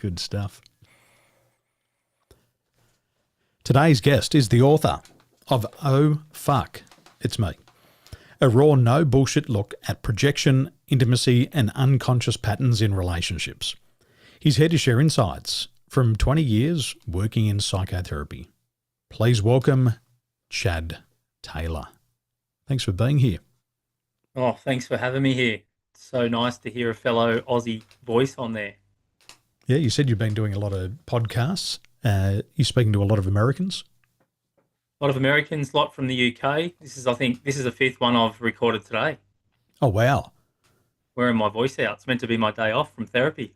Good stuff. Today's guest is the author of Oh Fuck, It's Me, a raw, no bullshit look at projection, intimacy, and unconscious patterns in relationships. He's here to share insights from 20 years working in psychotherapy. Please welcome Chad Taylor. Thanks for being here. Oh, thanks for having me here. It's so nice to hear a fellow Aussie voice on there. Yeah, you said you've been doing a lot of podcasts. You're speaking to a lot of Americans. A lot of Americans, a lot from the UK. I think this is the fifth one I've recorded today. Oh, wow. Wearing my voice out. It's meant to be my day off from therapy.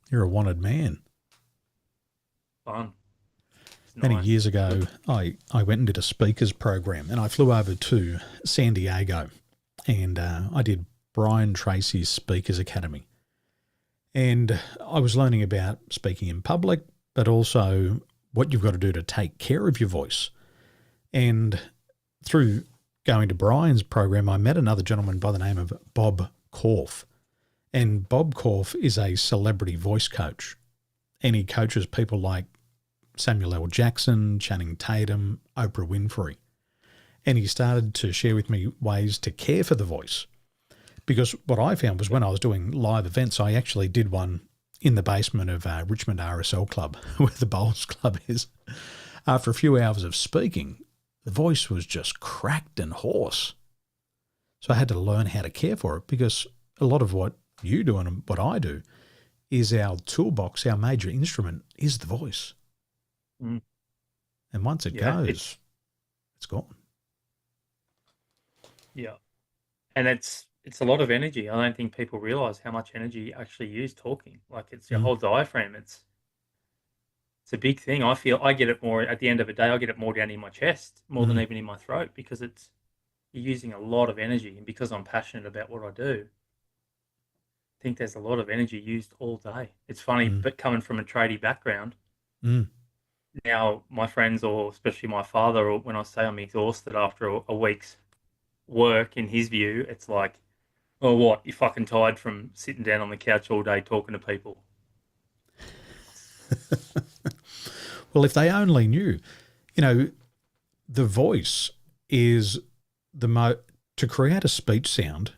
You're a wanted man. Fun. It's Many nice. years ago, I went and did a speakers program, and I flew over to San Diego, and I did Brian Tracy's Speakers Academy. And I was learning about speaking in public, but also what you've got to do to take care of your voice. And through going to Brian's program, I met another gentleman by the name of Bob Korf. And Bob Korf is a celebrity voice coach, and he coaches people like Samuel L. Jackson, Channing Tatum, Oprah Winfrey. And he started to share with me ways to care for the voice. Because what I found was when I was doing live events, I actually did one in the basement of Richmond RSL Club, where the Bowls Club is. After a few hours of speaking, the voice was just cracked and hoarse. So I had to learn how to care for it, because a lot of what you do and what I do is our toolbox, our major instrument is the voice. Mm. And once it goes, it's gone. Yeah. And it's a lot of energy. I don't think people realize how much energy you actually use talking. Like, it's your whole diaphragm. It's a big thing. I feel I get it more at the end of the day. I get it more down in my chest, more than even in my throat, because you're using a lot of energy. And because I'm passionate about what I do, I think there's a lot of energy used all day. It's funny, but coming from a tradie background, now my friends, or especially my father, or when I say I'm exhausted after a week's work, in his view, it's like, oh, what? You're fucking tired from sitting down on the couch all day talking to people. Well, if they only knew, the voice is to create a speech sound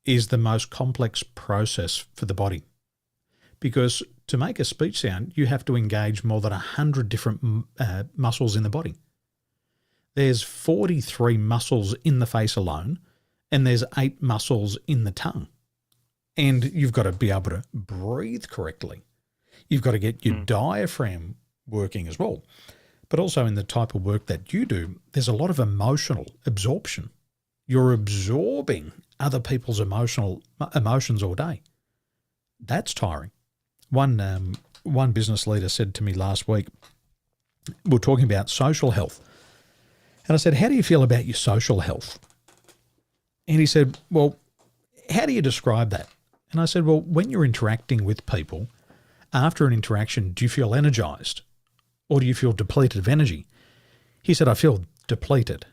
is the most complex process for the body, because to make a speech sound, you have to engage more than 100 different muscles in the body. There's 43 muscles in the face alone, and there's 8 muscles in the tongue. And you've got to be able to breathe correctly. You've got to get your diaphragm working as well. But also in the type of work that you do, there's a lot of emotional absorption. You're absorbing other people's emotions all day. That's tiring. One business leader said to me last week, we're talking about social health. And I said, how do you feel about your social health? And he said, well, how do you describe that? And I said, well, when you're interacting with people, after an interaction, do you feel energized or do you feel depleted of energy? He said, I feel depleted.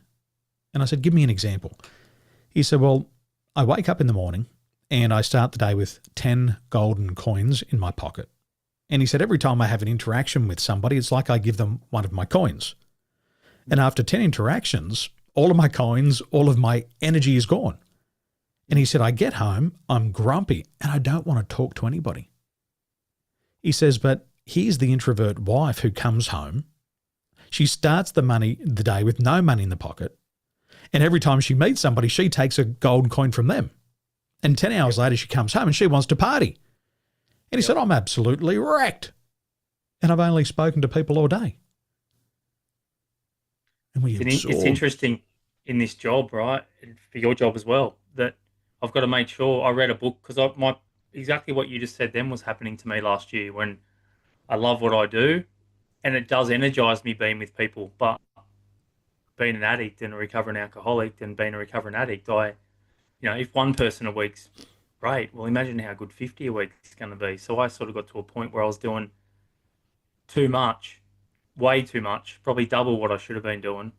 And I said, give me an example. He said, well, I wake up in the morning and I start the day with 10 golden coins in my pocket. And he said, every time I have an interaction with somebody, it's like I give them one of my coins. And after 10 interactions, all of my coins, all of my energy is gone. And he said, I get home, I'm grumpy, and I don't want to talk to anybody. He says, but here's the introvert wife who comes home. She starts the day with no money in the pocket. And every time she meets somebody, she takes a gold coin from them. And 10 hours later, she comes home and she wants to party. And he said, I'm absolutely wrecked. And I've only spoken to people all day. And It's interesting in this job, right? And for your job as well, that I've got to make sure I read a book, because exactly what you just said then was happening to me last year, when I love what I do and it does energize me being with people. But being an addict and a recovering alcoholic and being a recovering addict, if one person a week's great, well, imagine how good 50 a week is going to be. So I sort of got to a point where I was doing too much, way too much, probably double what I should have been doing.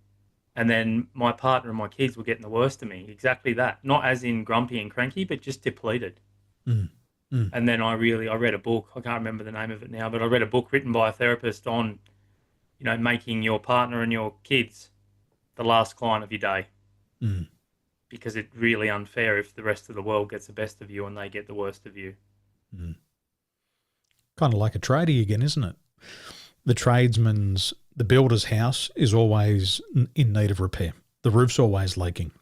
And then my partner and my kids were getting the worst of me. Exactly that. Not as in grumpy and cranky, but just depleted. Mm. Mm, And then I read a book. I can't remember the name of it now, but I read a book written by a therapist on, making your partner and your kids the last client of your day, mm, because it's really unfair if the rest of the world gets the best of you and they get the worst of you. mm. Kind of like a tradie again, isn't it? The builder's house is always in need of repair. The roof's always leaking.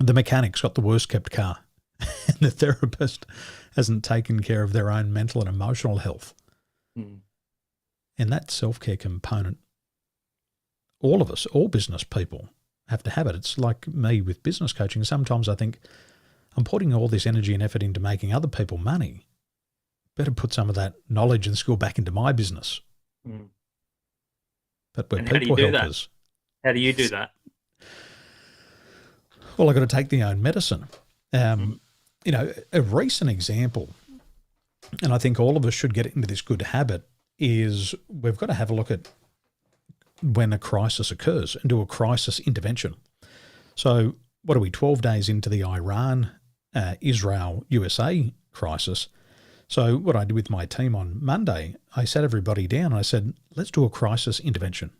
The mechanic's got the worst kept car. And the therapist hasn't taken care of their own mental and emotional health. Mm. And that self-care component, all of us, all business people have to have it. It's like me with business coaching. Sometimes I think I'm putting all this energy and effort into making other people money. Better put some of that knowledge and skill back into my business. Mm. But we're And how do you people do that? helpers. How do you do that? Well, I've got to take the own medicine. Mm. A recent example, and I think all of us should get into this good habit, is we've got to have a look at when a crisis occurs and do a crisis intervention. So what are we, 12 days into the Iran, Israel, USA crisis? So what I did with my team on Monday, I sat everybody down and I said, let's do a crisis intervention.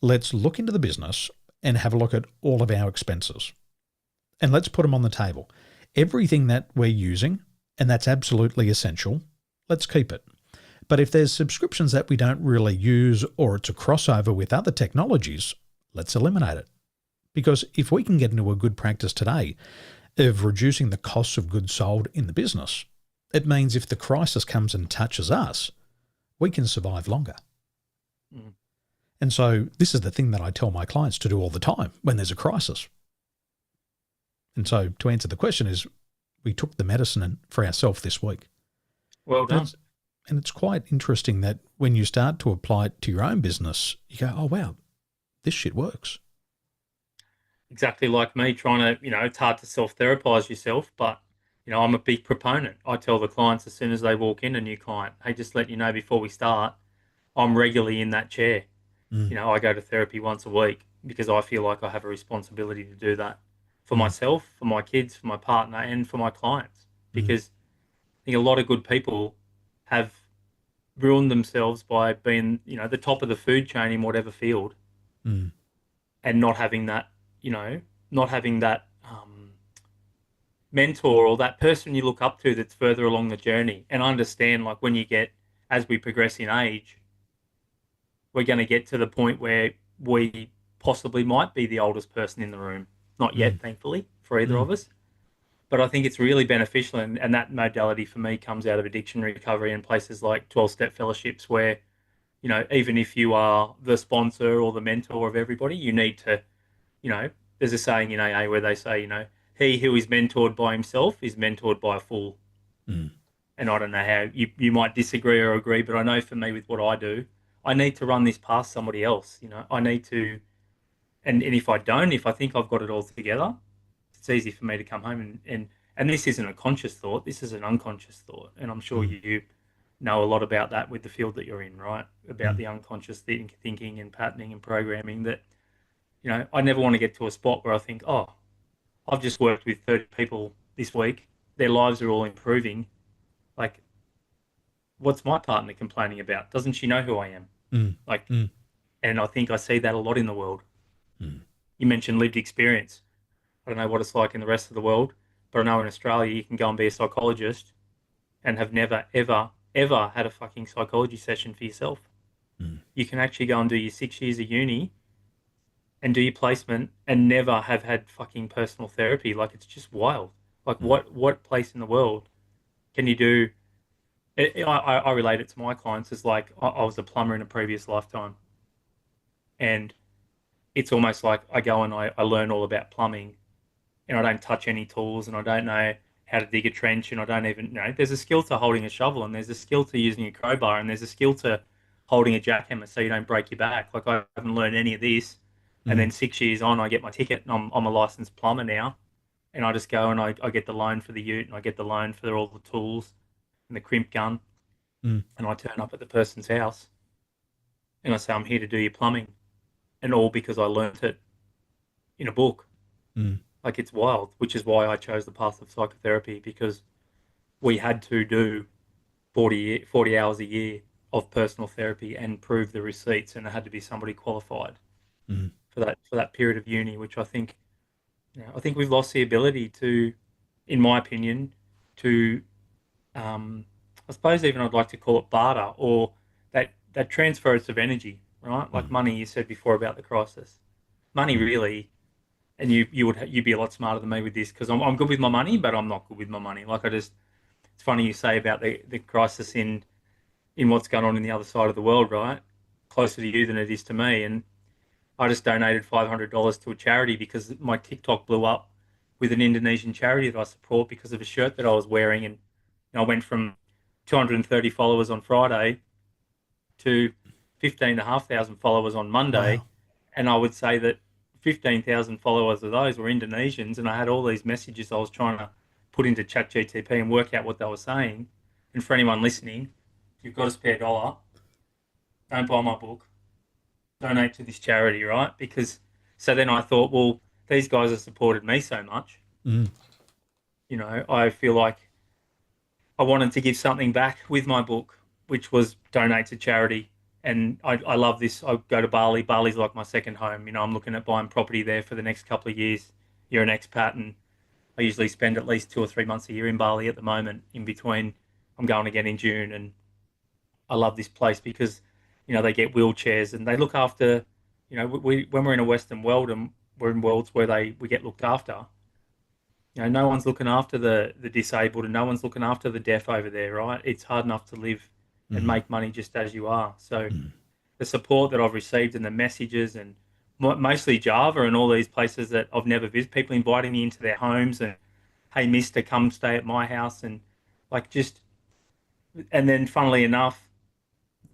Let's look into the business and have a look at all of our expenses. And let's put them on the table. Everything that we're using, and that's absolutely essential, let's keep it. But if there's subscriptions that we don't really use or it's a crossover with other technologies, let's eliminate it. Because if we can get into a good practice today of reducing the costs of goods sold in the business, it means if the crisis comes and touches us, we can survive longer. Mm. And so this is the thing that I tell my clients to do all the time when there's a crisis. And so to answer the question is, we took the medicine for ourselves this week. Well done. And it's quite interesting that when you start to apply it to your own business, you go, oh, wow, this shit works. Exactly like me trying to, it's hard to self-therapize yourself, but, I'm a big proponent. I tell the clients as soon as they walk in, a new client, hey, just let you know before we start, I'm regularly in that chair. Mm, I go to therapy once a week because I feel like I have a responsibility to do that for mm, myself, for my kids, for my partner, and for my clients. mm, Because I think a lot of good people have ruined themselves by being, the top of the food chain in whatever field, mm, and not having that, not having that mentor or that person you look up to that's further along the journey. And I understand, like, as we progress in age, we're going to get to the point where we possibly might be the oldest person in the room. Not mm, yet, thankfully, for either mm, of us. But I think it's really beneficial. And that modality for me comes out of addiction recovery and places like 12-step fellowships where, even if you are the sponsor or the mentor of everybody, you need to, you know, there's a saying in AA where they say, he who is mentored by himself is mentored by a fool. mm, And I don't know how you might disagree or agree, but I know for me with what I do, I need to run this past somebody else. I need to, and if I don't, if I think I've got it all together, it's easy for me to come home and this isn't a conscious thought, this is an unconscious thought. And I'm sure mm, you know a lot about that with the field that you're in, right? About mm, the unconscious thinking and patterning and programming that, I never want to get to a spot where I think, oh, I've just worked with 30 people this week. Their lives are all improving. Like, what's my partner complaining about? Doesn't she know who I am? mm, Like, mm, and I think I see that a lot in the world. mm, You mentioned lived experience. I don't know what it's like in the rest of the world, but I know in Australia you can go and be a psychologist and have never, ever, ever had a fucking psychology session for yourself. mm, You can actually go and do your 6 years of uni and do your placement and never have had fucking personal therapy. Like, it's just wild. Like, mm, what place in the world can you do? I relate it to my clients as like I was a plumber in a previous lifetime, and it's almost like I go and I learn all about plumbing, and I don't touch any tools, and I don't know how to dig a trench, and I don't even know. There's a skill to holding a shovel, and there's a skill to using a crowbar, and there's a skill to holding a jackhammer so you don't break your back. Like, I haven't learned any of this, and mm, then 6 years on, I get my ticket, and I'm a licensed plumber now, and I just go and I get the loan for the ute, and I get the loan for all the tools and the crimp gun, mm, and I turn up at the person's house, and I say I'm here to do your plumbing, and all because I learnt it in a book. mm, Like, it's wild, which is why I chose the path of psychotherapy, because we had to do 40 hours a year of personal therapy and prove the receipts, and it had to be somebody qualified Mm. for that period of uni, which I think, I think we've lost the ability to, in my opinion, to um, I suppose even I'd like to call it barter, or that transference of energy, right? Like Mm. money, you said before about the crisis. Money Mm. really, and you'd be a lot smarter than me with this, because I'm good with my money, but I'm not good with my money. Like, it's funny you say about the crisis in what's going on in the other side of the world, right? Closer to you than it is to me. And I just donated $500 to a charity because my TikTok blew up with an Indonesian charity that I support because of a shirt that I was wearing. And I went from 230 followers on Friday to 15,500 followers on Monday. Wow. And I would say that 15,000 followers of those were Indonesians. And I had all these messages I was trying to put into ChatGTP and work out what they were saying. And for anyone listening, if you've got a spare dollar, don't buy my book, donate to this charity, right? Because so then I thought, well, these guys have supported me so much. Mm. I feel like I wanted to give something back with my book, which was donate to charity. And I love this. I go to Bali. Bali's like my second home. I'm looking at buying property there for the next couple of years. You're an expat, and I usually spend at least 2 or 3 months a year in Bali at the moment. In between, I'm going again in June, and I love this place because, they get wheelchairs and they look after, we when we're in a Western world and we're in worlds where we get looked after. No one's looking after the disabled, and no one's looking after the deaf over there, right? It's hard enough to live and Mm. make money just as you are. So Mm. the support that I've received and the messages, and mostly Java and all these places that I've never visited, people inviting me into their homes and, hey, mister, come stay at my house. And like, and then funnily enough,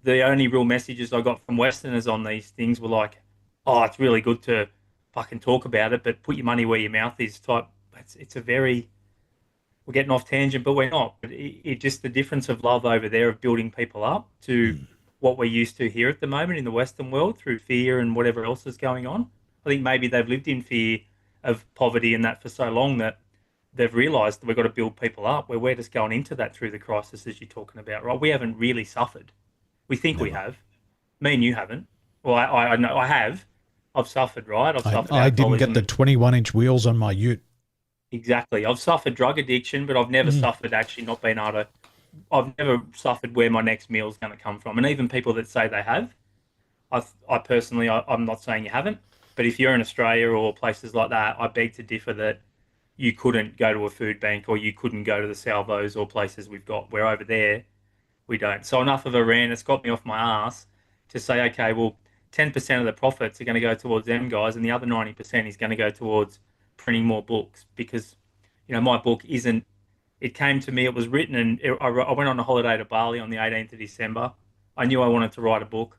the only real messages I got from Westerners on these things were like, "Oh, it's really good to fucking talk about it, but put your money where your mouth is." Type. It's a very we're getting off tangent, but we're not. But it just the difference of love over there of building people up to Mm. what we're used to here at the moment in the Western world through fear and whatever else is going on. I think maybe they've lived in fear of poverty and that for so long that they've realised that we've got to build people up. Where we're just going into that through the crisis, as you're talking about, right? We haven't really suffered. We think we Never. have. Me and you haven't. Well, I know I have. I've suffered, right? I've I, suffered I didn't get the alcoholism. 21-inch wheels on my ute. Exactly. I've suffered drug addiction, but I've never Mm. suffered actually not being able to. I've never suffered where my next meal is going to come from. And even people that say they have, I personally, I'm not saying you haven't. But if you're in Australia or places like that, I beg to differ that you couldn't go to a food bank or you couldn't go to the salvos or places we've got. Where over there, we don't. So enough of a rant. It's got me off my ass to say, okay, well, 10% of the profits are going to go towards them guys, and the other 90% is going to go towards printing more books because, my book isn't. It came to me. It was written, and I went on a holiday to Bali on the 18th of December. I knew I wanted to write a book.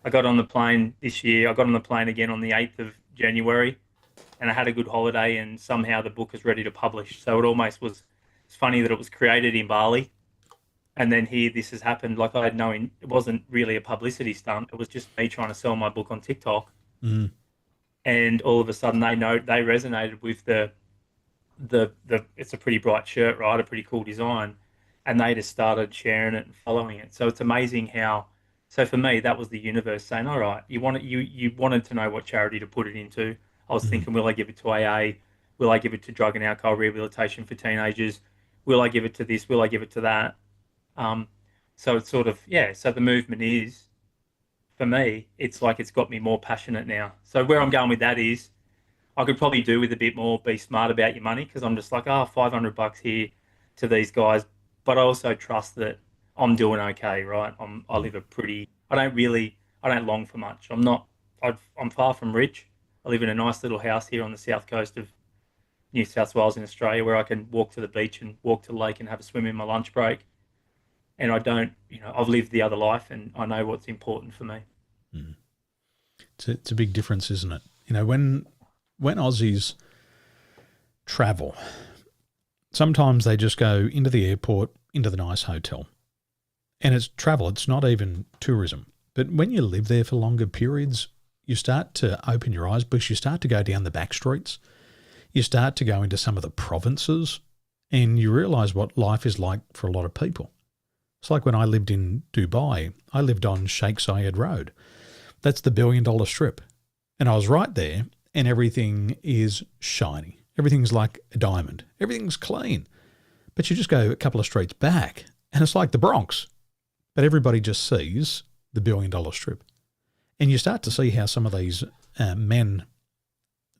I got on the plane this year. I got on the plane again on the 8th of January, and I had a good holiday, and somehow the book is ready to publish. So it almost was. It's funny that it was created in Bali and then here this has happened. Like I had it wasn't really a publicity stunt. It was just me trying to sell my book on TikTok. Mm. And all of a sudden they resonated with the it's a pretty bright shirt, right? A pretty cool design. And they just started sharing it and following it. So it's amazing how so for me that was the universe saying, all right, you wanted to know what charity to put it into. I was Mm. thinking, will I give it to AA? Will I give it to drug and alcohol rehabilitation for teenagers? Will I give it to this? Will I give it to that? Um, so it's sort of, yeah, so the movement is, for me, it's like it's got me more passionate now. So where I'm going with that is I could probably do with a bit more, be smart about your money because I'm just like, oh, $500 here to these guys. But I also trust that I'm doing okay, right? I Mm. live I don't long for much. I'm far from rich. I live in a nice little house here on the south coast of New South Wales in Australia where I can walk to the beach and walk to the lake and have a swim in my lunch break and I don't, I've lived the other life and I know what's important for me. Mm. It's a big difference, isn't it? When Aussies travel, sometimes they just go into the airport, into the nice hotel. And it's travel, it's not even tourism. But when you live there for longer periods, you start to open your eyes because you start to go down the back streets. You start to go into some of the provinces And you realize what life is like for a lot of people. It's like when I lived in Dubai, I lived on Sheikh Zayed Road. That's the $1 billion strip. And I was right there, and everything is shiny. Everything's like a diamond. Everything's clean. But you just go a couple of streets back, and it's like the Bronx. But everybody just sees the $1 billion strip. And you start to see how some of these men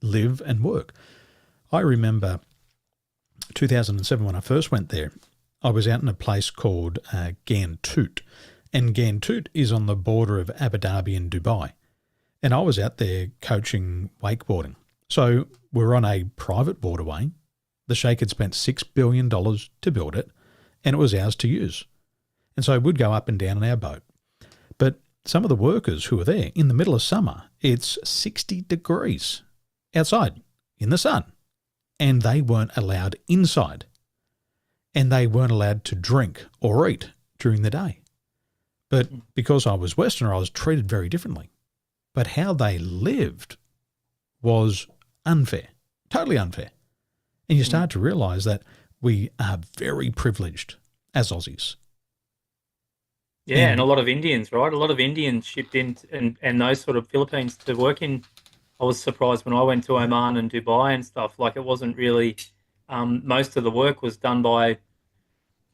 live and work. I remember 2007 when I first went there, I was out in a place called Gantoot. And Gantoot is on the border of Abu Dhabi and Dubai. And I was out there coaching wakeboarding. So we're on a private waterway. The Sheikh had spent $6 billion to build it, and it was ours to use. And so we'd go up and down in our boat. But some of the workers who were there, in the middle of summer, it's 60 degrees outside in the sun, and they weren't allowed inside. And they weren't allowed to drink or eat during the day. But because I was Westerner, I was treated very differently. But how they lived was unfair, totally unfair. And you start to realise that we are very privileged as Aussies. Yeah, and a lot of Indians, right? A lot of Indians shipped in and those sort of Philippines to work in. I was surprised when I went to Oman and Dubai and stuff. Like it wasn't really, most of the work was done by,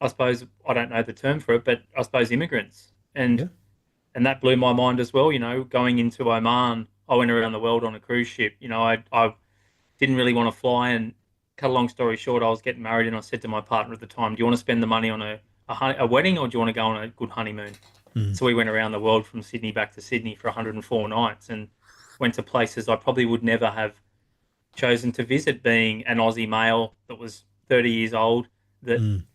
I suppose, I don't know the term for it, but I suppose immigrants. Yeah. And that blew my mind as well. You know, going into Oman, I went around the world on a cruise ship. You know, I didn't really want to fly. And cut a long story short, I was getting married, and I said to my partner at the time, "Do you want to spend the money on a wedding, or do you want to go on a good honeymoon?" Mm. So we went around the world from Sydney back to Sydney for 104 nights, and went to places I probably would never have chosen to visit, being an Aussie male that was 30 years old. That Mm.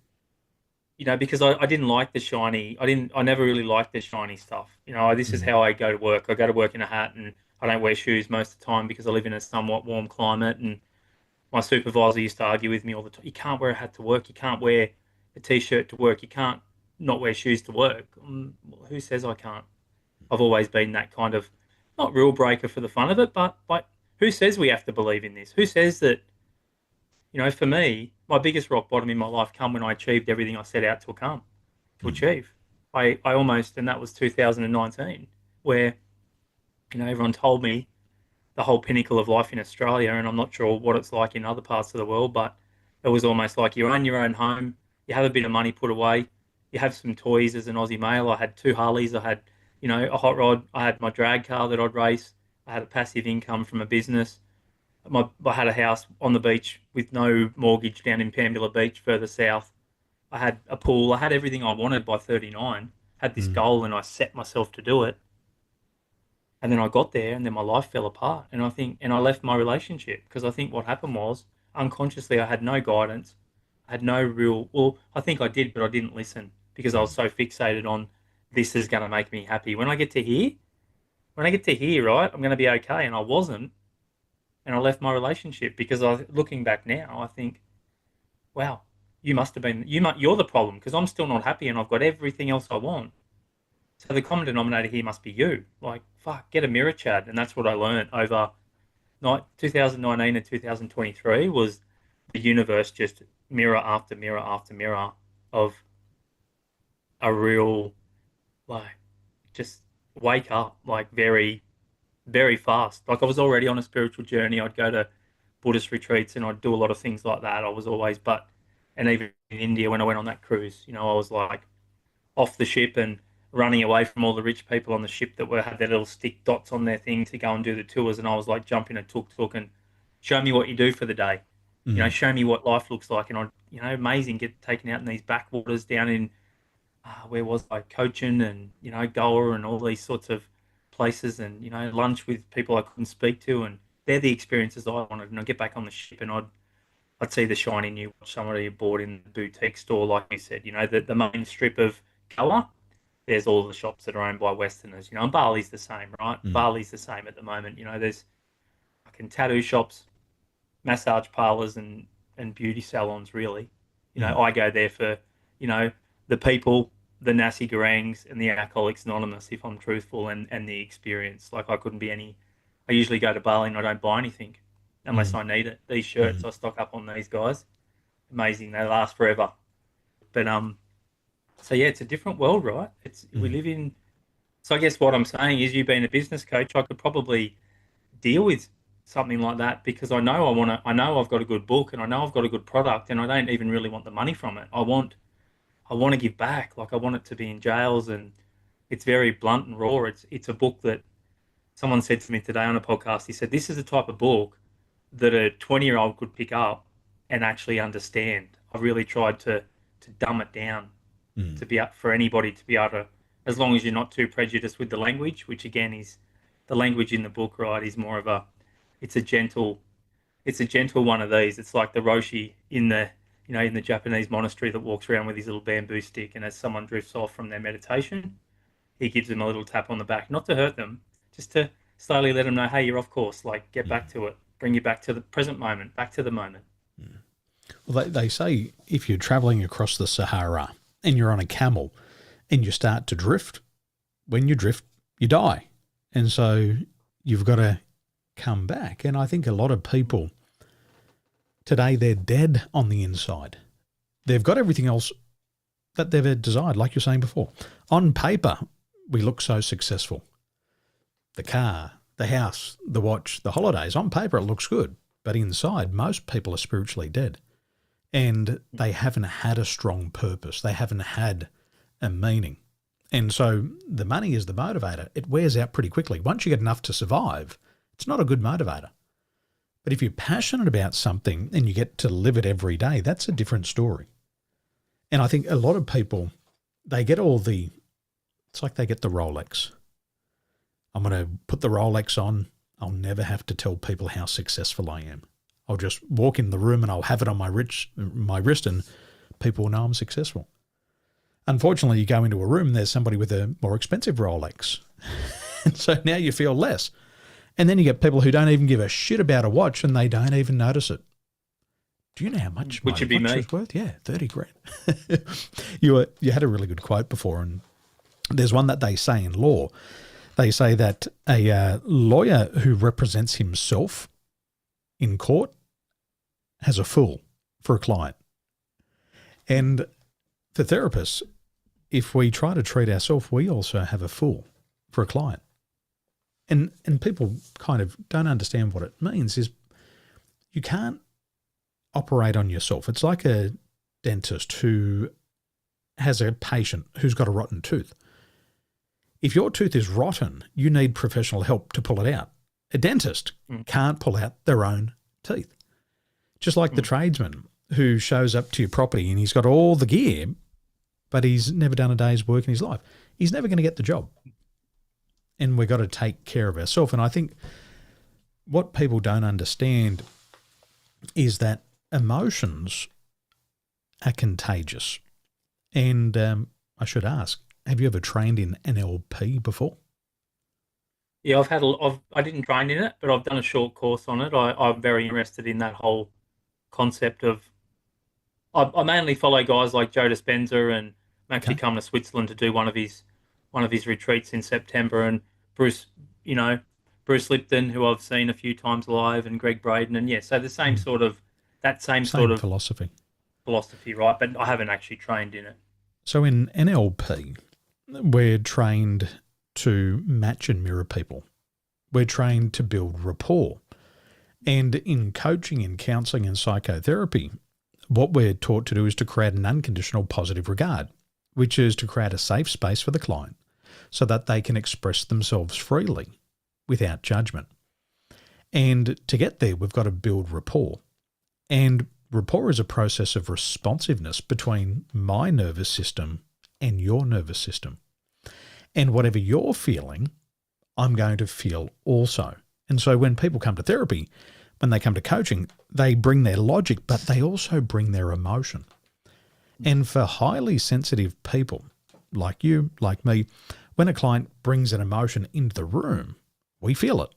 You know, because I didn't like the shiny. I never really liked the shiny stuff. You know, this is Mm. how I go to work. I go to work in a hat, and I don't wear shoes most of the time because I live in a somewhat warm climate. And my supervisor used to argue with me all the time. You can't wear a hat to work. You can't wear a t-shirt to work. You can't not wear shoes to work. Who says I can't? I've always been that kind of, not rule breaker for the fun of it, but like, who says we have to believe in this? Who says that, you know, for me, my biggest rock bottom in my life come when I achieved everything I set out to Mm. achieve. I almost, and that was 2019, where, you know, everyone told me the whole pinnacle of life in Australia, and I'm not sure what it's like in other parts of the world, but it was almost like you own your own home, you have a bit of money put away, you have some toys as an Aussie male. I had two Harleys, I had, you know, a hot rod, I had my drag car that I'd race, I had a passive income from a business. I had a house on the beach with no mortgage down in Pambula Beach, further south. I had a pool. I had everything I wanted by 39. Had this Mm. goal, and I set myself to do it. And then I got there, and then my life fell apart. And I left my relationship because I think what happened was unconsciously I had no guidance. I had no real, well, I think I did, but I didn't listen because I was Mm. so fixated on this is going to make me happy. When I get to here, right, I'm going to be okay. And I wasn't. And I left my relationship because looking back now, I think, wow, you're the problem because I'm still not happy and I've got everything else I want. So the common denominator here must be you. Like, fuck, get a mirror, Chad. And that's what I learned over 2019 and 2023 was the universe just mirror after mirror after mirror of a real, like, just wake up, like, very, very fast. Like, I was already on a spiritual journey. I'd go to Buddhist retreats and I'd do a lot of things like that. I was always, and even in India when I went on that cruise, you know, I was like, off the ship and running away from all the rich people on the ship that had their little stick dots on their thing to go and do the tours. And I was like, jump in a tuk-tuk and show me what you do for the day. You know, Mm. show me what life looks like. And you know, amazing, get taken out in these backwaters down in, where was I, Cochin and, you know, Goa and all these sorts of places, and, you know, lunch with people I couldn't speak to. And they're the experiences I wanted. And I'd get back on the ship and I'd see the shiny new watch somebody had bought in the boutique store, like you said, you know, the main strip of Goa. There's all the shops that are owned by Westerners, you know, and Bali's the same, right? Mm. Bali's the same at the moment. You know, there's fucking tattoo shops, massage parlors, and beauty salons, really. You know, Mm. I go there for, you know, the people, the nasi gorengs, and the Alcoholics Anonymous, if I'm truthful, and the experience. Like, I couldn't be any. I usually go to Bali and I don't buy anything unless Mm. I need it. These shirts, Mm. I stock up on these guys. amazing. They last forever. But so yeah, it's a different world, right? We Mm. live in. So I guess what I'm saying is, you being a business coach, I could probably deal with something like that because I know I've got a good book and I know I've got a good product, and I don't even really want the money from it. I want to give back. Like I want it to be in jails, and it's very blunt and raw. It's a book that someone said to me today on a podcast. He said, this is the type of book that a 20-year-old could pick up and actually understand. I really tried to dumb it down Mm. to be up for anybody to be able to, as long as you're not too prejudiced with the language, which again is the language in the book, right, is more of a, it's a gentle, it's a gentle one of these. It's like the Roshi in the, in the Japanese monastery that walks around with his little bamboo stick. And as someone drifts off from their meditation, he gives them a little tap on the back, not to hurt them, just to slowly let them know, hey, you're off course. Like, get back to it. Bring you back to the present moment, back to the moment. Well, they say if you're traveling across the Sahara and you're on a camel and you start to drift, when you drift, you die. And so you've got to come back. And I think a lot of people today, they're dead on the inside. They've got everything else that they've desired, like you're saying before. On paper, we look so successful. The car, the house, the watch, the holidays, on paper it looks good. But inside, most people are spiritually dead. And they haven't had a strong purpose. They haven't had a meaning. And so the money is the motivator. It wears out pretty quickly. Once you get enough to survive, it's not a good motivator. But if you're passionate about something and you get to live it every day, that's a different story. And I think a lot of people, they get it's like they get the Rolex. I'm going to put the Rolex on. I'll never have to tell people how successful I am. I'll just walk in the room and I'll have it on my wrist and people will know I'm successful. Unfortunately, you go into a room and there's somebody with a more expensive Rolex. And so now you feel less. And then you get people who don't even give a shit about a watch and they don't even notice it. Do you know how much my watch is worth? Yeah, 30 grand. You had a really good quote before, and there's one that they say in law. They say that a lawyer who represents himself in court has a fool for a client. And for therapists, if we try to treat ourselves, we also have a fool for a client. And people kind of don't understand what it means is you can't operate on yourself. It's like a dentist who has a patient who's got a rotten tooth. If your tooth is rotten, you need professional help to pull it out. A dentist can't pull out their own teeth. Just like the tradesman who shows up to your property and he's got all the gear, but he's never done a day's work in his life. He's never going to get the job. And we've got to take care of ourselves. And I think what people don't understand is that emotions are contagious. And I should ask, have you ever trained in NLP before? Yeah, I didn't train in it, but I've done a short course on it. I'm very interested in that whole concept of. I mainly follow guys like Joe Dispenza, and I'm actually coming to Switzerland to do one of his retreats in September. And Bruce, Bruce Lipton, who I've seen a few times live, and Greg Braden, and yeah, so the same sort of philosophy, right? But I haven't actually trained in it. So in NLP, we're trained to match and mirror people. We're trained to build rapport. And in coaching and counselling and psychotherapy, what we're taught to do is to create an unconditional positive regard, which is to create a safe space for the client so that they can express themselves freely without judgment. And to get there, we've got to build rapport. And rapport is a process of responsiveness between my nervous system and your nervous system. And whatever you're feeling, I'm going to feel also. And so when people come to therapy, when they come to coaching, they bring their logic, but they also bring their emotion. And for highly sensitive people like you, like me, when a client brings an emotion into the room, we feel it.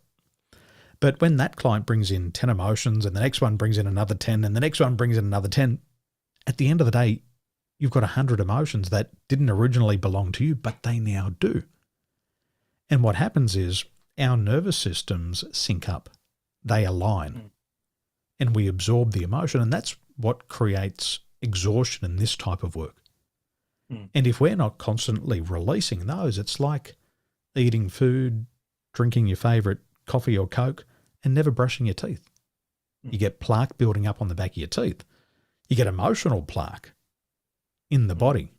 But when that client brings in 10 emotions and the next one brings in another 10 and the next one brings in another 10, at the end of the day, you've got 100 emotions that didn't originally belong to you, but they now do. And what happens is our nervous systems sync up. They align. And we absorb the emotion. And that's what creates exhaustion in this type of work. Mm. And if we're not constantly releasing those, it's like eating food, drinking your favourite coffee or Coke, and never brushing your teeth. You get plaque building up on the back of your teeth. You get emotional plaque in the body.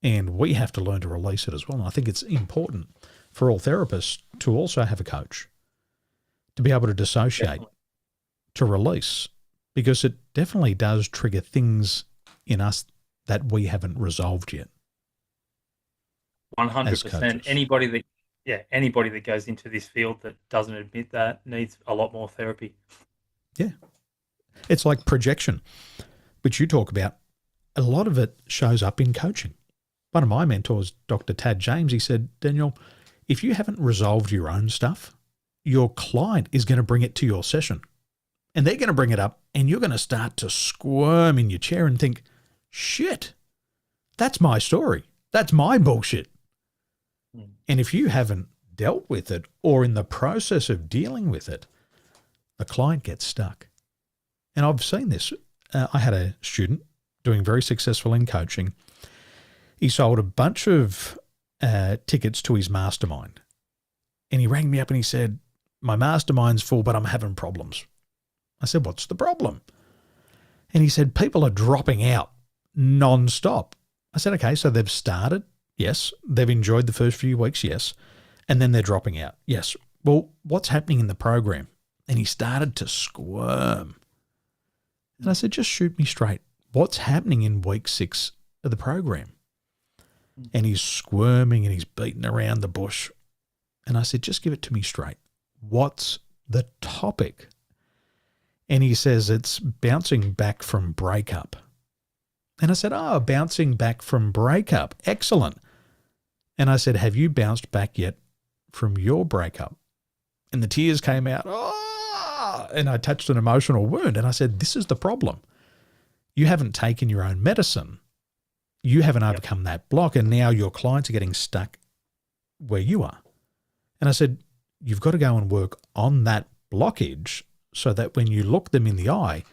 And we have to learn to release it as well. And I think it's important for all therapists to also have a coach, to be able to dissociate, Definitely. to release, because it definitely does trigger things in us that we haven't resolved yet. 100%. Anybody that goes into this field that doesn't admit that needs a lot more therapy. Yeah. It's like projection, which you talk about. A lot of it shows up in coaching. One of my mentors, Dr. Tad James, he said, Daniel, if you haven't resolved your own stuff, your client is going to bring it to your session. And they're going to bring it up and you're going to start to squirm in your chair and think, shit, that's my story. That's my bullshit. And if you haven't dealt with it or in the process of dealing with it, the client gets stuck. And I've seen this. I had a student doing very successful in coaching. He sold a bunch of tickets to his mastermind. And he rang me up and he said, my mastermind's full, but I'm having problems. I said, what's the problem? And he said, people are dropping out non-stop. I said, okay, so they've started. Yes. They've enjoyed the first few weeks. Yes. And then they're dropping out. Yes. Well, what's happening in the program? And he started to squirm. And I said, just shoot me straight. What's happening in week 6 of the program? And he's squirming and he's beating around the bush. And I said, just give it to me straight. What's the topic? And he says, it's bouncing back from breakup. And I said, oh, bouncing back from breakup. Excellent. And I said, have you bounced back yet from your breakup? And the tears came out. Oh, and I touched an emotional wound. And I said, this is the problem. You haven't taken your own medicine. You haven't overcome that block. And now your clients are getting stuck where you are. And I said, you've got to go and work on that blockage so that when you look them in the eye,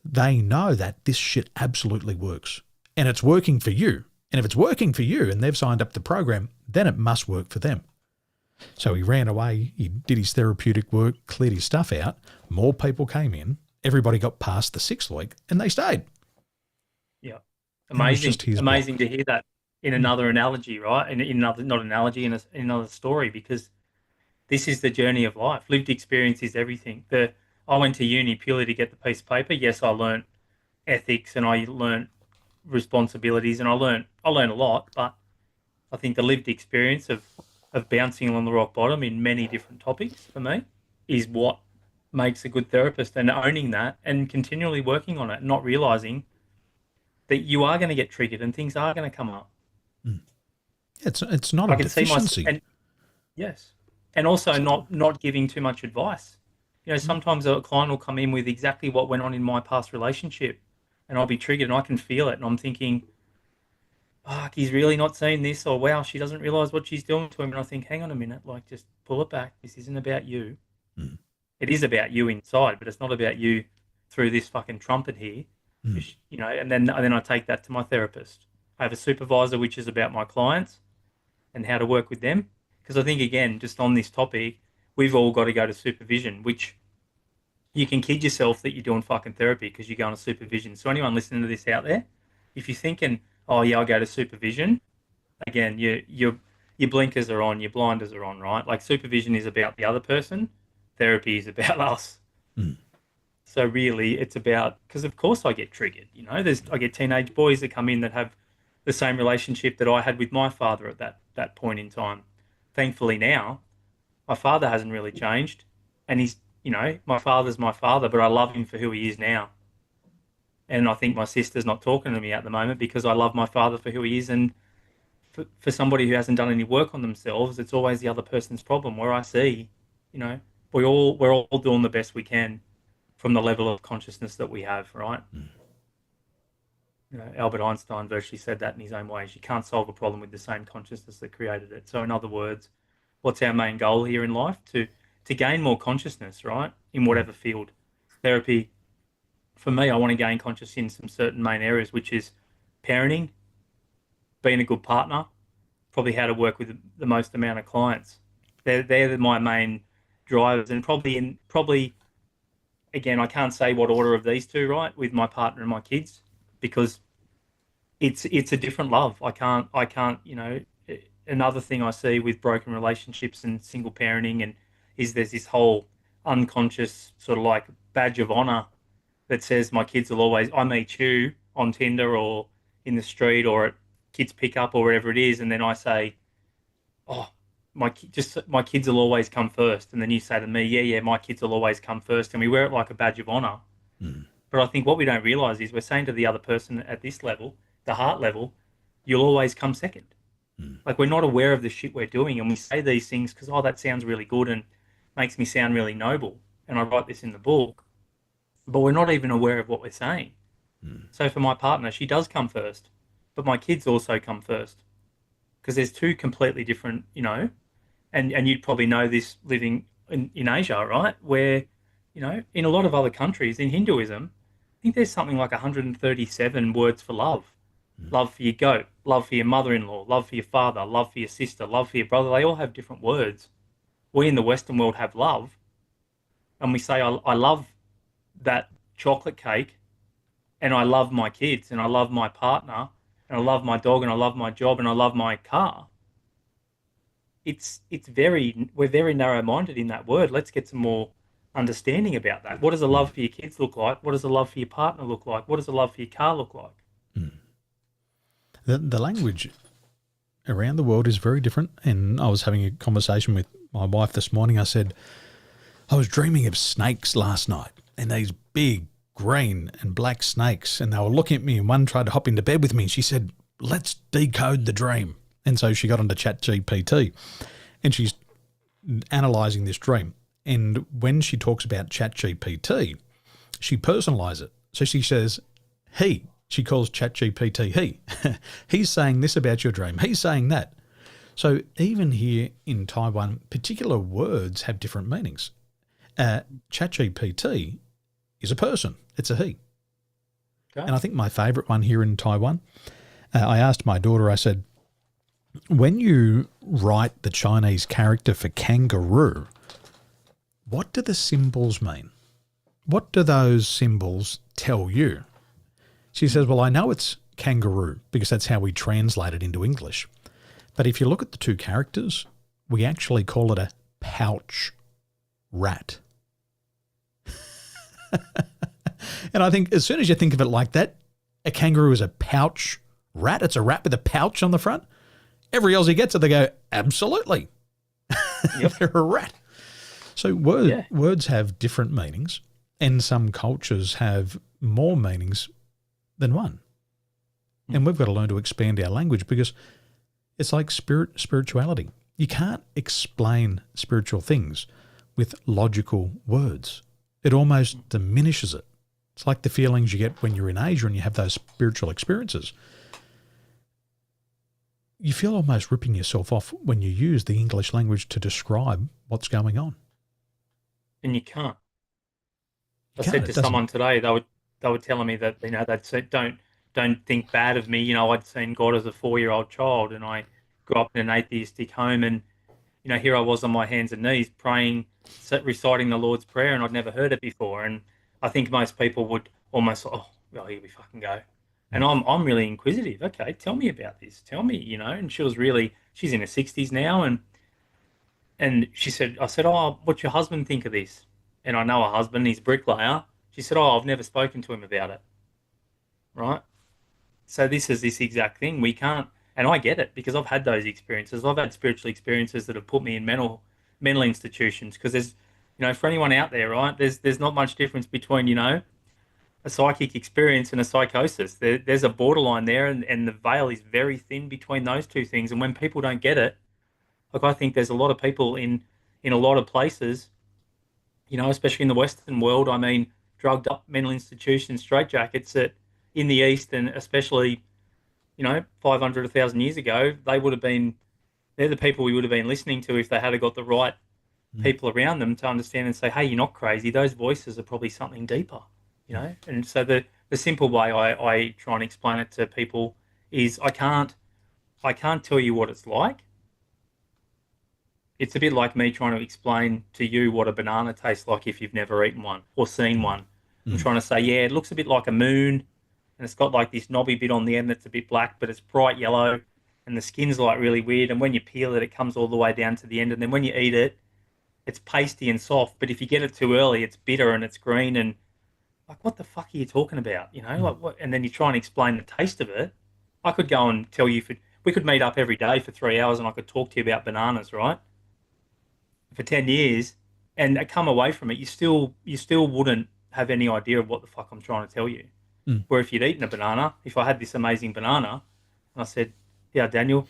they know that this shit absolutely works and it's working for you. And if it's working for you and they've signed up the program, then it must work for them. So he ran away. He did his therapeutic work, cleared his stuff out. More people came in. Everybody got past the 6th week and they stayed. Yeah. Amazing to hear that in another analogy, right? In another, not analogy, in another story, because this is the journey of life. Lived experience is everything. I went to uni purely to get the piece of paper. Yes, I learned ethics and I learned responsibilities and I learned a lot, but I think the lived experience of bouncing along the rock bottom in many different topics for me is what makes a good therapist, and owning that and continually working on it, not realizing that you are going to get triggered and things are going to come up. It's not a deficiency. Yes. And also not giving too much advice. You know, sometimes a client will come in with exactly what went on in my past relationship and I'll be triggered and I can feel it. And I'm thinking, fuck, he's really not saying this, or wow, she doesn't realize what she's doing to him. And I think, hang on a minute, like just pull it back. This isn't about you. It is about you inside, but it's not about you through this fucking trumpet here. You know, and then I take that to my therapist. I have a supervisor, which is about my clients and how to work with them. Because I think, again, just on this topic, we've all got to go to supervision, which you can kid yourself that you're doing fucking therapy because you're going to supervision. So anyone listening to this out there, if you're thinking, oh yeah, I'll go to supervision, again, your blinkers are on, your blinders are on, right? Like supervision is about the other person, therapy is about us. So really, it's about, because of course I get triggered. You know, I get teenage boys that come in that have the same relationship that I had with my father at that point in time. Thankfully now, my father hasn't really changed, and he's, you know, my father's my father, but I love him for who he is now. And I think my sister's not talking to me at the moment because I love my father for who he is. And for somebody who hasn't done any work on themselves, it's always the other person's problem. Where I see, you know, we're all doing the best we can from the level of consciousness that we have, right? You know, Albert Einstein virtually said that in his own ways. You can't solve a problem with the same consciousness that created it. So in other words, what's our main goal here in life? To gain more consciousness, right? In whatever field. Therapy, for me, I want to gain conscious in some certain main areas, which is parenting, being a good partner, probably how to work with the most amount of clients. They're my main drivers, and probably again, I can't say what order of these two, right, with my partner and my kids, because it's a different love. I can't, another thing I see with broken relationships and single parenting and is there's this whole unconscious sort of like badge of honor that says my kids will always I meet you on Tinder or in the street or at kids pick up or wherever it is, and then I say, oh, my kids will always come first, and then you say to me, yeah, yeah, my kids will always come first, and we wear it like a badge of honor. Mm. But I think what we don't realize is we're saying to the other person at this level, the heart level, you'll always come second. Mm. Like we're not aware of the shit we're doing, and we say these things because, oh, that sounds really good and makes me sound really noble. And I write this in the book, but we're not even aware of what we're saying. Mm. So for my partner, she does come first, but my kids also come first because there's two completely different, and you'd probably know this living in Asia, right? Where, in a lot of other countries, in Hinduism, I think there's something like 137 words for love. Mm. Love for your goat, love for your mother-in-law, love for your father, love for your sister, love for your brother. They all have different words. We in the Western world have love, and we say, I love that chocolate cake, and I love my kids, and I love my partner, and I love my dog, and I love my job, and I love my car. We're very narrow-minded in that word. Let's get some more understanding about that. What does a love Mm. for your kids look like? What does a love for your partner look like? What does a love for your car look like? Mm. The language around the world is very different. And I was having a conversation with my wife this morning. I said, I was dreaming of snakes last night, and these big green and black snakes, and they were looking at me, and one tried to hop into bed with me, and she said, let's decode the dream. And so she got onto ChatGPT, and she's analysing this dream. And when she talks about ChatGPT, she personalises it. So she says, he. She calls ChatGPT he. He's saying this about your dream. He's saying that. So even here in Taiwan, particular words have different meanings. ChatGPT is a person. It's a he. Okay. And I think my favourite one here in Taiwan, I asked my daughter, I said, when you write the Chinese character for kangaroo, what do the symbols mean? What do those symbols tell you? She says, well, I know it's kangaroo because that's how we translate it into English. But if you look at the two characters, we actually call it a pouch rat. And I think as soon as you think of it like that, a kangaroo is a pouch rat. It's a rat with a pouch on the front. Every Aussie gets it. They go, absolutely. Yep. They're a rat. So words have different meanings, and some cultures have more meanings than one. And we've got to learn to expand our language because it's like spirituality. You can't explain spiritual things with logical words. It almost diminishes it. It's like the feelings you get when you're in Asia and you have those spiritual experiences. You feel almost ripping yourself off when you use the English language to describe what's going on. And you can't. I said to someone today, they were telling me that they'd said don't think bad of me. I'd seen God as a 4-year-old child, and I grew up in an atheistic home, and here I was on my hands and knees praying, reciting the Lord's Prayer, and I'd never heard it before. And I think most people would almost, oh, well, here we fucking go. And I'm really inquisitive. Okay, tell me about this. Tell me, And she's in her 60s now, and I said, oh, what's your husband think of this? And I know her husband, he's a bricklayer. She said, oh, I've never spoken to him about it. Right? So this is this exact thing. We can't, and I get it because I've had those experiences. I've had spiritual experiences that have put me in mental institutions because there's, for anyone out there, right? There's not much difference between, a psychic experience and a psychosis. There's a borderline there, and the veil is very thin between those two things. And when people don't get it, like I think there's a lot of people in a lot of places, especially in the Western world. I mean, drugged up mental institutions, straitjackets that in the East and especially, 500, 1,000 years ago, they're the people we would have been listening to if they had got the right people around them to understand and say, hey, you're not crazy. Those voices are probably something deeper. you know. And so the simple way I try and explain it to people is I can't tell you what it's like. It's a bit like me trying to explain to you what a banana tastes like if you've never eaten one or seen Mm. one. I'm Mm. trying to say, yeah, it looks a bit like a moon, and it's got like this knobby bit on the end that's a bit black, but it's bright yellow, and the skin's like really weird. And when you peel it, it comes all the way down to the end, and then when you eat it, it's pasty and soft. But if you get it too early, it's bitter and it's green, and like, what the fuck are you talking about? You know, Mm. like what? And then you try and explain the taste of it. I could go and tell you we could meet up every day for 3 hours, and I could talk to you about bananas, right? For 10 years and come away from it, you still wouldn't have any idea of what the fuck I'm trying to tell you. Mm. Where if you'd eaten a banana, if I had this amazing banana and I said, yeah, Daniel,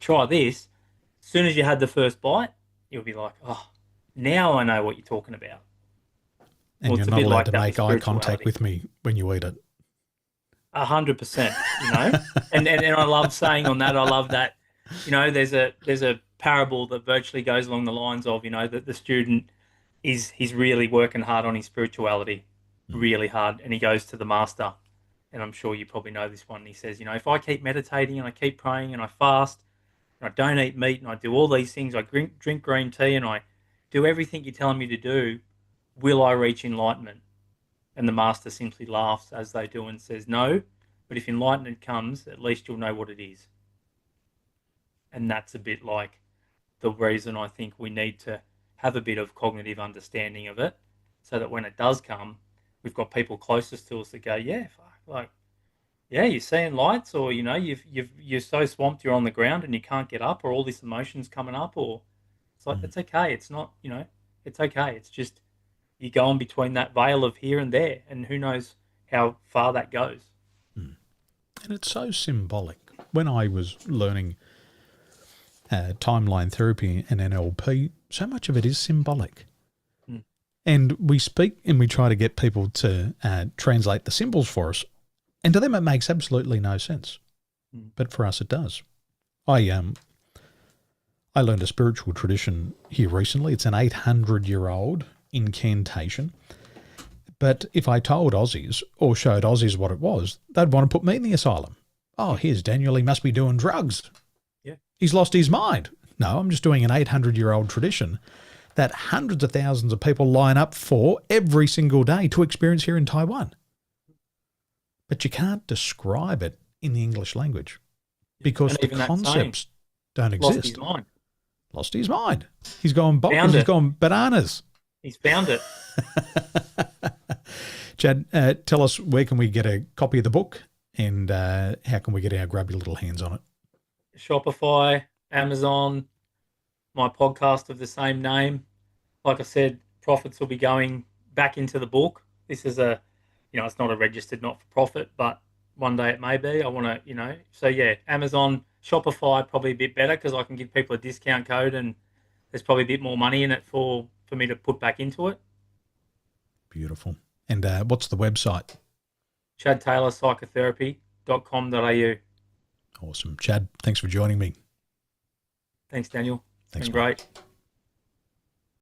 try this. As soon as you had the first bite, you'll be like, oh, now I know what you're talking about. And Well, you're it's a not bit allowed like to that with make eye contact spirituality. with me when you eat it. 100%, you know? And I love saying on that, I love that, there's a parable that virtually goes along the lines of, that the student he's really working hard on his spirituality, Mm. really hard, and he goes to the master. And I'm sure you probably know this one. He says, if I keep meditating and I keep praying and I fast and I don't eat meat and I do all these things, I drink green tea and I do everything you're telling me to do, will I reach enlightenment? And the master simply laughs as they do and says, no, but if enlightenment comes, at least you'll know what it is. And that's a bit like the reason I think we need to have a bit of cognitive understanding of it so that when it does come, we've got people closest to us that go, yeah, fuck, like, yeah, you're seeing lights, or you're so swamped you're on the ground and you can't get up, or all this emotion's coming up, or it's like Mm. it's okay. It's not, it's okay. It's just you go in between that veil of here and there, and who knows how far that goes. Mm. And it's so symbolic. When I was learning timeline therapy and NLP, so much of it is symbolic. Mm. And we speak and we try to get people to translate the symbols for us. And to them, it makes absolutely no sense. Mm. But for us, it does. I learned a spiritual tradition here recently. It's an 800-year-old incantation. But if I told Aussies or showed Aussies what it was, they'd want to put me in the asylum. Oh, here's Daniel. He must be doing drugs. Yeah. He's lost his mind. No, I'm just doing an 800-year-old tradition that hundreds of thousands of people line up for every single day to experience here in Taiwan. But you can't describe it in the English language because And the even that saying, concepts don't lost his exist. mind, Lost his mind. He's gone bonkers. found He's it. gone bananas. He's found it. Chad, tell us, where can we get a copy of the book and how can we get our grubby little hands on it? Shopify, Amazon, my podcast of the same name. Like I said, profits will be going back into the book. This is it's not a registered not-for-profit, but one day it may be. I want to, so yeah, Amazon, Shopify, probably a bit better because I can give people a discount code and there's probably a bit more money in it for me to put back into it. Beautiful. And what's the website? chadtaylorpsychotherapy.com.au. Awesome. Chad, thanks for joining me. Thanks, Daniel. It's Thanks, been mate. great.